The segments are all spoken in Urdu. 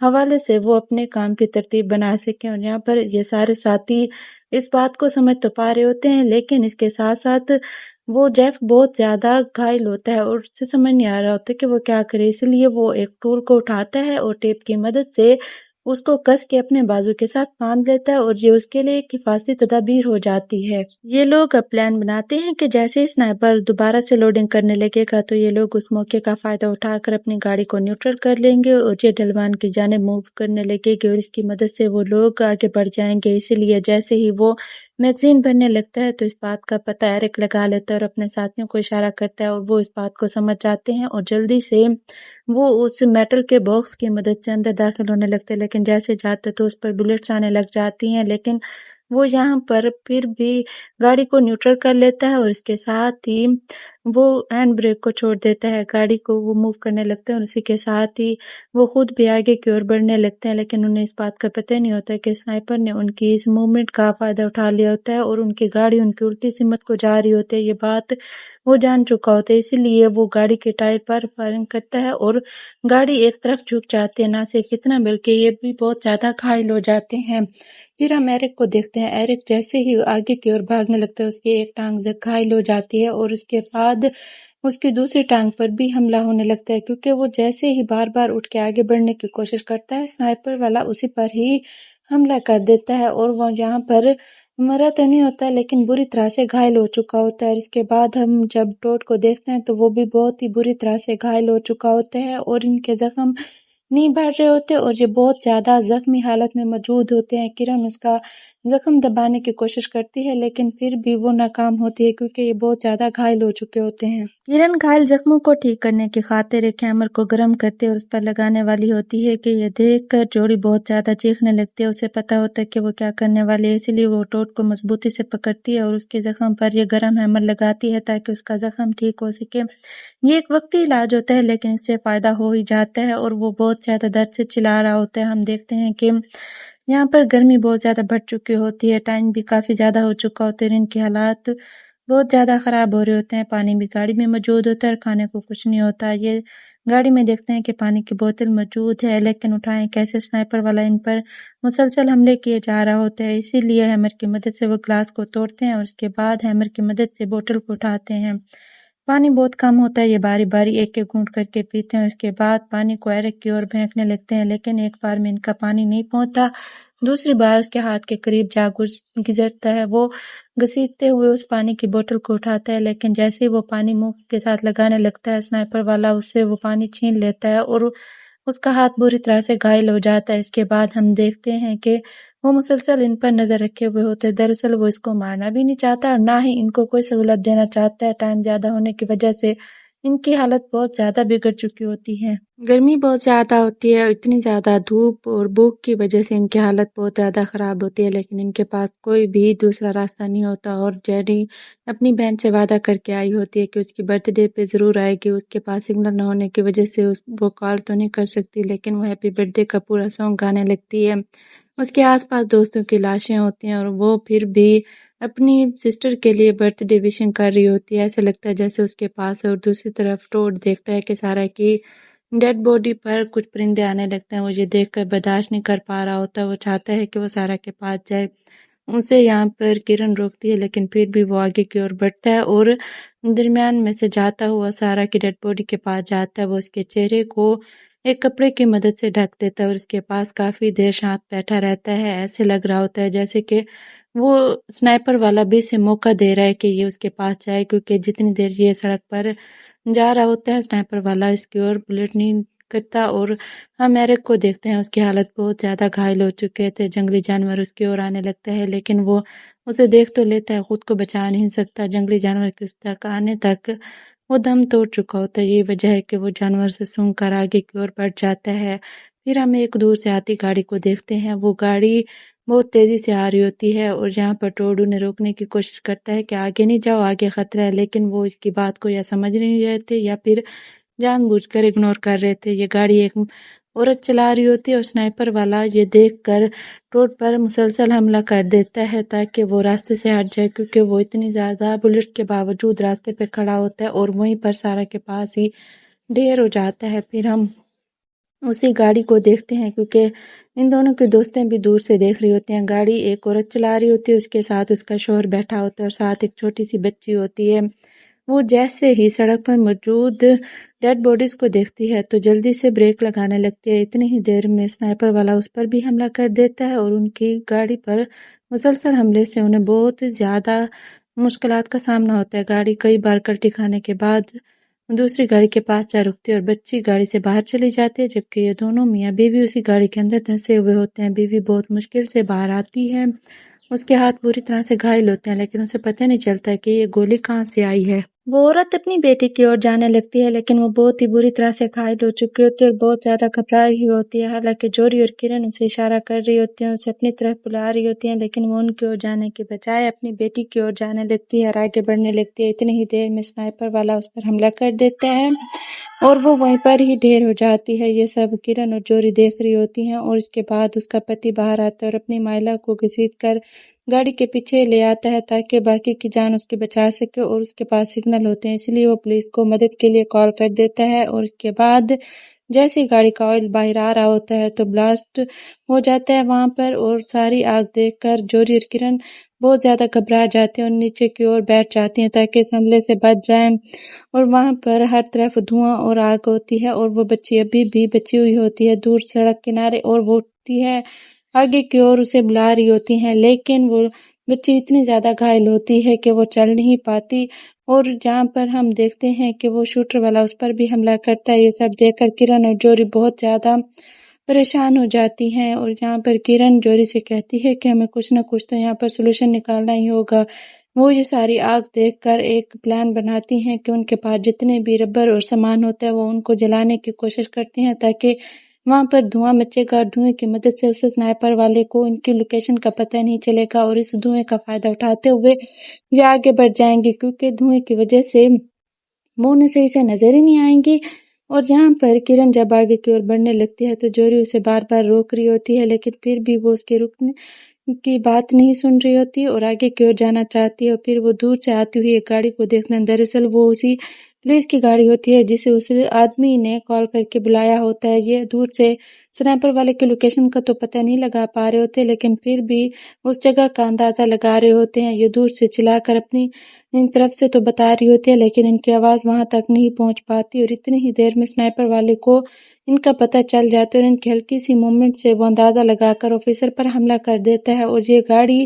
حوالے سے وہ اپنے کام کی ترتیب بنا سکیں، اور یہاں پر یہ سارے ساتھی اس بات کو سمجھ تو پا رہے ہوتے ہیں، لیکن اس کے ساتھ ساتھ وہ جیف بہت زیادہ گھائل ہوتا ہے اور اسے سمجھ نہیں آ رہا ہوتا کہ وہ کیا کرے، اس لیے وہ ایک ٹول کو اٹھاتا ہے اور ٹیپ کی مدد سے اس کو کس کے اپنے بازو کے ساتھ باندھ لیتا ہے، اور یہ اس کے لیے ایک حفاظتی تدابیر ہو جاتی ہے۔ یہ لوگ اب پلان بناتے ہیں کہ جیسے ہی سنائپر دوبارہ سے لوڈنگ کرنے لگے گا تو یہ لوگ اس موقع کا فائدہ اٹھا کر اپنی گاڑی کو نیوٹرل کر لیں گے اور یہ ڈھلوان کی جانب موو کرنے لگے گی، اور اس کی مدد سے وہ لوگ آگے بڑھ جائیں گے۔ اسی لیے جیسے ہی وہ میگزین بھرنے لگتا ہے تو اس بات کا پتہ ایرک لگا لیتا ہے اور اپنے ساتھیوں کو اشارہ کرتا ہے، اور وہ اس بات کو سمجھ جاتے ہیں اور جلدی سے وہ اس میٹل کے باکس کی مدد سے اندر داخل ہونے لگتے ہیں، لیکن جیسے جاتے تو اس پر بلٹس آنے لگ جاتی ہیں، لیکن وہ یہاں پر پھر بھی گاڑی کو نیوٹرل کر لیتا ہے اور اس کے ساتھ ہی وہ ہینڈ بریک کو چھوڑ دیتا ہے، گاڑی کو وہ موو کرنے لگتے ہیں اور اسی کے ساتھ ہی وہ خود بھی آگے کی اور بڑھنے لگتے ہیں، لیکن انہیں اس بات کا پتہ نہیں ہوتا کہ سنائپر نے ان کی اس موومنٹ کا فائدہ اٹھا لیا ہوتا ہے اور ان کی گاڑی ان کی الٹی سمت کو جا رہی ہوتی ہے۔ یہ بات وہ جان چکا ہوتا ہے، اسی لیے وہ گاڑی کے ٹائر پر فائرنگ کرتا ہے اور گاڑی ایک طرف جھک جاتی ہے، نہ صرف اتنا بلکہ یہ بھی بہت زیادہ گھائل ہو جاتے ہیں۔ پھر ہم ایرک کو دیکھتے ہیں، ایرک جیسے ہی آگے کی اور بھاگنے لگتا ہے اس کی ایک ٹانگ گھائل ہو جاتی ہے اور اس کے بعد اس کی دوسری ٹانگ پر بھی حملہ ہونے لگتا ہے، کیونکہ وہ جیسے ہی بار بار اٹھ کے آگے بڑھنے کی کوشش کرتا ہے سنائپر والا اسی پر ہی حملہ کر دیتا ہے، اور وہ یہاں پر مرا تو نہیں ہوتا لیکن بری طرح سے گھائل ہو چکا ہوتا ہے۔ اور اس کے بعد ہم جب ٹوڈ کو دیکھتے ہیں تو وہ بھی بہت ہی بری طرح سے گھائل ہو چکا ہوتا ہے اور ان کے زخم نہیں بڑھ رہے ہوتے اور یہ بہت زیادہ زخمی حالت میں موجود ہوتے ہیں۔ کرن اس کا زخم دبانے کی کوشش کرتی ہے لیکن پھر بھی وہ ناکام ہوتی ہے کیونکہ یہ بہت زیادہ گھائل ہو چکے ہوتے ہیں۔ کرن گھائل زخموں کو ٹھیک کرنے کی خاطر ایک ہیمر کو گرم کرتے اور اس پر لگانے والی ہوتی ہے کہ یہ دیکھ کر جوڑی بہت زیادہ چیخنے لگتی ہے، اسے پتا ہوتا ہے کہ وہ کیا کرنے والی ہے، اسی لیے وہ ٹوڈ کو مضبوطی سے پکڑتی ہے اور اس کے زخم پر یہ گرم ہیمر لگاتی ہے تاکہ اس کا زخم ٹھیک ہو سکے۔ یہ ایک وقتی علاج ہوتا ہے لیکن اس سے فائدہ ہو ہی جاتا ہے اور وہ بہت زیادہ درد سے چلا رہا ہوتا ہے۔ ہم دیکھتے ہیں کہ یہاں پر گرمی بہت زیادہ بڑھ چکی ہوتی ہے، ٹائم بھی کافی زیادہ ہو چکا ہوتا ہے، ان کے حالات بہت زیادہ خراب ہو رہے ہوتے ہیں، پانی بھی گاڑی میں موجود ہوتا ہے اور کھانے کو کچھ نہیں ہوتا۔ یہ گاڑی میں دیکھتے ہیں کہ پانی کی بوتل موجود ہے لیکن اٹھائیں کیسے، سنائپر والا ان پر مسلسل حملے کیے جا رہا ہوتا ہے، اسی لیے ہیمر کی مدد سے وہ گلاس کو توڑتے ہیں اور اس کے بعد ہیمر کی مدد سے بوتل کو اٹھاتے ہیں۔ پانی بہت کم ہوتا ہے، یہ باری باری ایک ایک گھونٹ کر کے پیتے ہیں، اس کے بعد پانی کو ایرک کی اور پھینکنے لگتے ہیں، لیکن ایک بار میں ان کا پانی نہیں پہنچتا، دوسری بار اس کے ہاتھ کے قریب جا گزرتا ہے، وہ گھسیٹتے ہوئے اس پانی کی بوتل کو اٹھاتا ہے، لیکن جیسے ہی وہ پانی منہ کے ساتھ لگانے لگتا ہے سنائپر والا اس سے وہ پانی چھین لیتا ہے اور اس کا ہاتھ بری طرح سے گھائل ہو جاتا ہے۔ اس کے بعد ہم دیکھتے ہیں کہ وہ مسلسل ان پر نظر رکھے ہوئے ہوتے ہیں، دراصل وہ اس کو مارنا بھی نہیں چاہتا اور نہ ہی ان کو کوئی سہولت دینا چاہتا ہے، ٹائم زیادہ ہونے کی وجہ سے ان کی حالت بہت زیادہ بگڑ چکی ہوتی ہے، گرمی بہت زیادہ ہوتی ہے، اتنی زیادہ دھوپ اور بھوک کی وجہ سے ان کی حالت بہت زیادہ خراب ہوتی ہے، لیکن ان کے پاس کوئی بھی دوسرا راستہ نہیں ہوتا اور جیری اپنی بہن سے وعدہ کر کے آئی ہوتی ہے کہ اس کی برتھ ڈے پہ ضرور آئے گی، اس کے پاس سگنل نہ ہونے کی وجہ سے وہ کال تو نہیں کر سکتی لیکن وہ ہیپی برتھ ڈے کا پورا سانگ گانے لگتی ہے۔ اس کے آس پاس دوستوں کی لاشیں ہوتی ہیں اور وہ پھر بھی اپنی سسٹر کے لیے برتھ ڈے وشنگ کر رہی ہوتی ہے، ایسا لگتا ہے جیسے اس کے پاس ہے، اور دوسری طرف ٹوڈ دیکھتا ہے کہ سارا کی ڈیڈ باڈی پر کچھ پرندے آنے لگتے ہیں، وہ یہ دیکھ کر برداشت نہیں کر پا رہا ہوتا، وہ چاہتا ہے کہ وہ سارا کے پاس جائے، اسے یہاں پر کرن روکتی ہے لیکن پھر بھی وہ آگے کی اور بڑھتا ہے اور درمیان میں سے جاتا ہوا سارا کی ڈیڈ باڈی کے پاس جاتا ہے، وہ اس کے چہرے کو ایک کپڑے کی مدد سے ڈھک دیتا ہے اور اس کے پاس کافی دیر شانت بیٹھا رہتا ہے، ایسے لگ رہا ہوتا ہے جیسے کہ وہ سنائپر والا بھی اسے موقع دے رہا ہے کہ یہ اس کے پاس جائے، کیونکہ جتنی دیر یہ سڑک پر جا رہا ہوتا ہے سنائپر والا اس کی اور بلٹ نہیں کرتا، اور ہم ایرک کو دیکھتے ہیں، اس کی حالت بہت زیادہ گھائل ہو چکے تھے، جنگلی جانور اس کی اور آنے لگتا ہے لیکن وہ اسے دیکھ تو لیتا ہے، خود کو بچا نہیں سکتا، جنگلی جانور کے اس تک آنے تک وہ دم توڑ چکا ہوتا ہے، یہی وجہ ہے کہ وہ جانور سے سونگھ کر آگے کی اور بڑھ جاتا ہے۔ پھر ہم ایک دور سے آتی گاڑی کو دیکھتے ہیں، وہ گاڑی بہت تیزی سے آ رہی ہوتی ہے اور یہاں پر ٹوڈ انہیں روکنے کی کوشش کرتا ہے کہ آگے نہیں جاؤ، آگے خطرہ ہے، لیکن وہ اس کی بات کو یا سمجھ نہیں رہے تھے یا پھر جان بوجھ کر اگنور کر رہے تھے۔ یہ گاڑی ایک عورت چلا رہی ہوتی ہے اور سنائپر والا یہ دیکھ کر ٹوڈ پر مسلسل حملہ کر دیتا ہے تاکہ وہ راستے سے ہٹ جائے، کیونکہ وہ اتنی زیادہ بلٹس کے باوجود راستے پہ کھڑا ہوتا ہے اور وہیں پر سارا کے پاس ہی ڈھیر ہو جاتا ہے۔ پھر ہم اسی گاڑی کو دیکھتے ہیں کیونکہ ان دونوں کی دوستیں بھی دور سے دیکھ رہی ہوتی ہیں۔ گاڑی ایک عورت چلا رہی ہوتی ہے، اس کے ساتھ اس کا شوہر بیٹھا ہوتا ہے اور ساتھ ایک چھوٹی سی بچی ہوتی ہے۔ وہ جیسے ہی سڑک پر موجود ڈیڈ باڈیز کو دیکھتی ہے تو جلدی سے بریک لگانے لگتی ہے۔ اتنی ہی دیر میں سنائپر والا اس پر بھی حملہ کر دیتا ہے اور ان کی گاڑی پر مسلسل حملے سے انہیں بہت زیادہ مشکلات کا سامنا ہوتا ہے۔ گاڑی کئی بار کلٹی کھانے کے بعد دوسری گاڑی کے پاس جا رکتی ہے اور بچی گاڑی سے باہر چلی جاتی ہے، جبکہ یہ دونوں میاں بیوی اسی گاڑی کے اندر دھنسے ہوئے ہوتے ہیں۔ بیوی بہت مشکل سے باہر آتی ہے، اس کے ہاتھ بری طرح سے گھائل ہوتے ہیں، لیکن اسے پتہ نہیں چلتا کہ یہ گولی کہاں سے آئی ہے۔ وہ عورت اپنی بیٹی کی اور جانے لگتی ہے، لیکن وہ بہت ہی بری طرح سے گھائل ہو چکی ہوتی ہے اور بہت زیادہ گھبرائی ہوئی ہوتی ہے۔ حالانکہ جوری اور کرن اسے اشارہ کر رہی ہوتی ہیں، اسے اپنی طرف بلا رہی ہوتی ہیں، لیکن وہ ان کی اور جانے کے بجائے اپنی بیٹی کی اور جانے لگتی ہے اور آگے بڑھنے لگتی ہے۔ اتنی ہی دیر میں سنائپر والا اس پر حملہ کر دیتا ہے اور وہ وہیں پر ہی ڈھیر ہو جاتی ہے۔ یہ سب کرن اور جوری دیکھ رہی ہوتی ہیں اور اس کے بعد اس کا پتی باہر آتا ہے اور اپنی مائلہ کو گھسیٹ کر گاڑی کے پیچھے لے آتا ہے تاکہ باقی کی جان اس کی بچا سکے، اور اس کے پاس سگنل ہوتے ہیں، اس لیے وہ پولیس کو مدد کے لیے کال کر دیتا ہے۔ اور اس کے بعد جیسے گاڑی کا آئل باہر آ رہا ہوتا ہے تو بلاسٹ ہو جاتا ہے وہاں پر، اور ساری آگ دیکھ کر جوری اور کرن بہت زیادہ گھبرا جاتے ہیں اور نیچے کی اور بیٹھ جاتی ہیں تاکہ اس حملے سے بچ جائیں۔ اور وہاں پر ہر طرف دھواں اور آگ ہوتی ہے اور وہ بچی ابھی بھی بچی ہوئی ہوتی ہے دور سڑک کنارے، اور وہ اٹھتی ہے آگے کی اور اسے بلا رہی ہوتی ہیں، لیکن وہ بچی اتنی زیادہ گھائل ہوتی ہے کہ وہ چل نہیں پاتی۔ اور جہاں پر ہم دیکھتے ہیں کہ وہ شوٹر والا اس پر بھی حملہ کرتا ہے۔ یہ سب دیکھ کر کرن اور جوری بہت زیادہ پریشان ہو جاتی ہیں، اور یہاں پر کرن جوری سے کہتی ہے کہ ہمیں کچھ نہ کچھ تو یہاں پر سولوشن نکالنا ہی ہوگا۔ وہ یہ ساری آگ دیکھ کر ایک پلان بناتی ہیں کہ ان کے پاس جتنے بھی ربر اور سامان ہوتا ہے وہ ان کو جلانے کی کوشش کرتی ہیں تاکہ وہاں پر دھواں مچے گا۔ دھوئیں کی مدد سے اس سنائپر والے کو ان کی لوکیشن کا پتہ نہیں چلے گا اور اس دھوئیں کا فائدہ اٹھاتے ہوئے یہ آگے بڑھ جائیں گے، کیونکہ دھوئیں کی وجہ سے وہ انہیں صحیح سے نظر ہی نہیں آئیں گی۔ اور یہاں پر کرن جب آگے کی اور بڑھنے لگتی ہے تو جوری اسے بار بار روک رہی ہوتی ہے، لیکن پھر بھی وہ اس کے رکنے کی بات نہیں سن رہی ہوتی اور آگے کی اور جانا چاہتی ہے۔ اور پھر وہ دور سے آتی ہوئی ایک گاڑی کو دیکھتے ہیں، دراصل وہ اسی پولیس کی گاڑی ہوتی ہے جسے اس آدمی نے کال کر کے بلایا ہوتا ہے۔ یہ دور سے سنائپر والے کی لوکیشن کا تو پتہ نہیں لگا پا رہے ہوتے، لیکن پھر بھی اس جگہ کا اندازہ لگا رہے ہوتے ہیں۔ یہ دور سے چلا کر اپنی ان طرف سے تو بتا رہی ہوتی ہے، لیکن ان کی آواز وہاں تک نہیں پہنچ پاتی، اور اتنی ہی دیر میں سنائپر والے کو ان کا پتہ چل جاتا ہے اور ان کی ہلکی سی موومنٹ سے وہ اندازہ لگا کر آفیسر پر حملہ کر دیتا ہے اور یہ گاڑی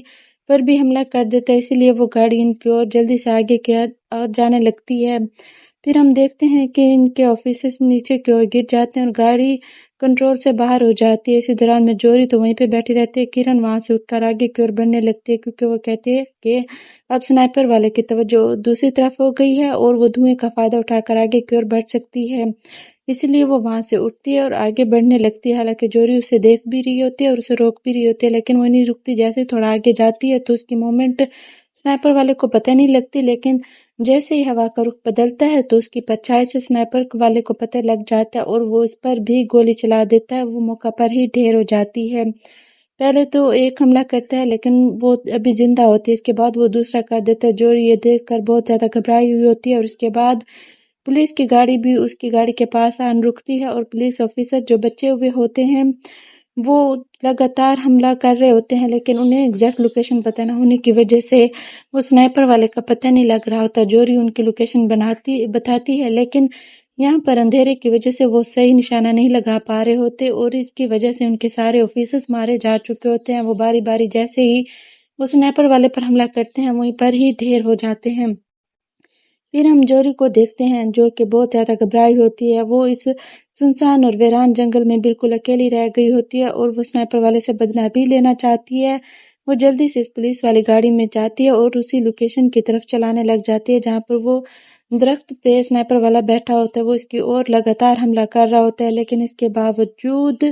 پر بھی حملہ کر دیتا ہے، اسی لیے وہ گاڑی ان کی اور جلدی سے آگے کی اور جانے لگتی ہے۔ پھر ہم دیکھتے ہیں کہ ان کے آفیسرز نیچے کی اور گر جاتے ہیں اور گاڑی کنٹرول سے باہر ہو جاتی ہے۔ اسی دوران میں جوری تو وہیں پہ بیٹھی رہتی ہے، کرن وہاں سے اٹھ کر آگے کی اور بڑھنے لگتی ہے کیونکہ وہ کہتے ہیں کہ اب سنائپر والے کی توجہ دوسری طرف ہو گئی ہے اور وہ دھوئیں کا فائدہ اٹھا کر آگے کی اور بڑھ سکتی ہے، اس لیے وہ وہاں سے اٹھتی ہے اور آگے بڑھنے لگتی ہے۔ حالانکہ جوری اسے دیکھ بھی رہی ہوتی ہے اور اسے روک بھی رہی ہوتی ہے، لیکن وہ نہیں رکتی۔ جیسے تھوڑا آگے جاتی ہے تو اس کی موومنٹ سنائپر والے کو پتہ نہیں لگتی، لیکن جیسے ہی ہوا کا رخ بدلتا ہے تو اس کی پرچھائی سے سنائپر والے کو پتہ لگ جاتا ہے اور وہ اس پر بھی گولی چلا دیتا ہے۔ وہ موقع پر ہی ڈھیر ہو جاتی ہے۔ پہلے تو ایک حملہ کرتا ہے لیکن وہ ابھی زندہ ہوتی ہے، اس کے بعد وہ دوسرا کر دیتا ہے۔ جوری یہ دیکھ کر بہت زیادہ گھبرائی ہوئی ہوتی ہے اور اس کے بعد پولیس کی گاڑی بھی اس کی گاڑی کے پاس آن رکتی ہے اور پولیس آفیسر جو بچے ہوئے ہوتے ہیں وہ لگاتار حملہ کر رہے ہوتے ہیں، لیکن انہیں ایگزیکٹ لوکیشن پتہ نہ ہونے کی وجہ سے وہ سنائپر والے کا پتہ نہیں لگ رہا ہوتا۔ جوری ان کی لوکیشن بتاتی ہے، لیکن یہاں پر اندھیرے کی وجہ سے وہ صحیح نشانہ نہیں لگا پا رہے ہوتے اور اس کی وجہ سے ان کے سارے آفیسرز مارے جا چکے ہوتے ہیں۔ وہ باری باری جیسے ہی وہ سنائپر والے پر حملہ کرتے ہیں وہیں پر ہی ڈھیر ہو جاتے ہیں۔ پھر ہم جوری کو دیکھتے ہیں جو کہ بہت زیادہ گھبرائی ہوتی ہے۔ وہ اس سنسان اور ویران جنگل میں بالکل اکیلی رہ گئی ہوتی ہے اور وہ سنائپر والے سے بدلہ بھی لینا چاہتی ہے۔ وہ جلدی سے اس پولیس والی گاڑی میں جاتی ہے اور اسی لوکیشن کی طرف چلانے لگ جاتی ہے جہاں پر وہ درخت پہ سنائپر والا بیٹھا ہوتا ہے۔ وہ اس کی اور لگاتار حملہ کر رہا ہوتا ہے، لیکن اس کے باوجود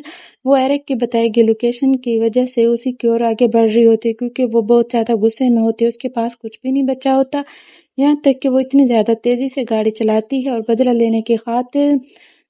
وہ ایرک کی بتائی گئی لوکیشن کی وجہ سے اسی کی اور آگے بڑھ رہی ہوتی ہے کیونکہ وہ بہت زیادہ غصے میں ہوتی ہے، اس کے پاس کچھ بھی نہیں بچا ہوتا، یہاں تک کہ وہ اتنی زیادہ تیزی سے گاڑی چلاتی ہے اور بدلہ لینے کی خاطر